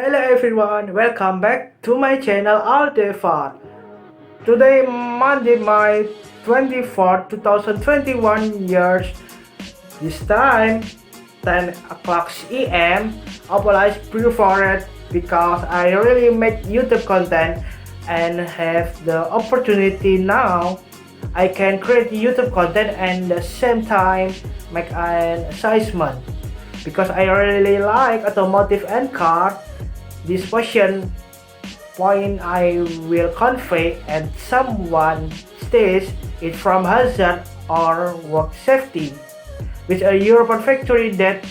Hello everyone, welcome back to my channel All Day Far. Today Monday, May 24, 2021 years. This time 10 o'clock AM. Apologize before it because I really make YouTube content and have the opportunity now. I can create YouTube content and at the same time make an assessment because I really like automotive and car. This passion point I will convey and someone states it from hazard or work safety, with a European factory that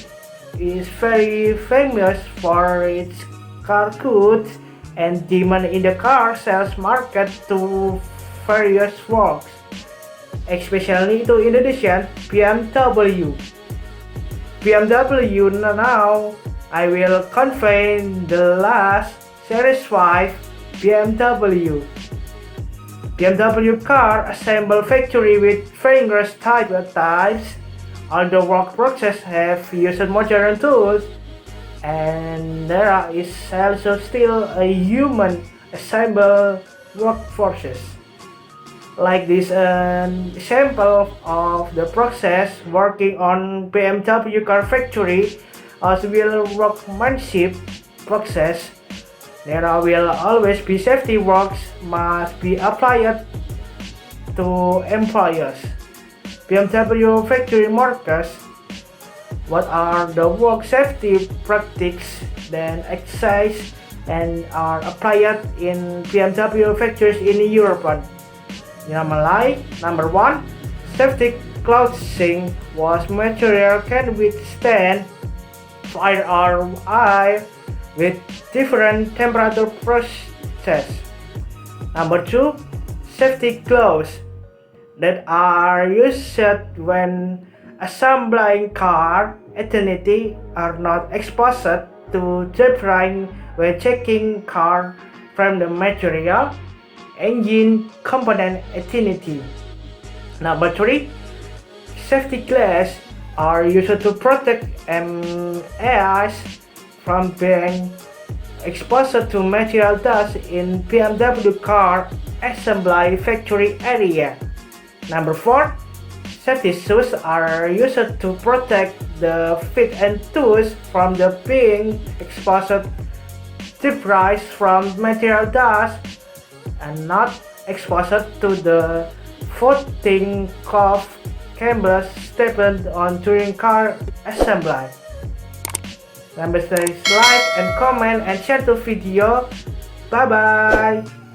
is very famous for its car goods and demand in the car sales market to various works, especially to Indonesian BMW. BMW now I will convey the last Series 5 BMW. BMW car assemble factory with various types. All the work process have used modern tools, and there is also still a human assemble workforces. Like this example of the process working on BMW car factory as will workmanship process. There will always be safety works must be applied to employers. BMW factory workers, what are the work safety practices then exercise and are applied in BMW factories in Europe? Number 1, safety clothing was material can withstand fire or air with different temperature process. Number 2, safety clothes that are used when assembling car identity are not exposed to debris when checking car from the material, engine component identity. Number 3, safety glass are used to protect airs from being exposed to material dust in BMW car assembly factory area. Number 4, safety shoes are used to protect the feet and toes from the being exposed debris from material dust and not exposed to the floating cuff cables stapled on during car assembly. Remember to like and comment and share the video. Bye bye.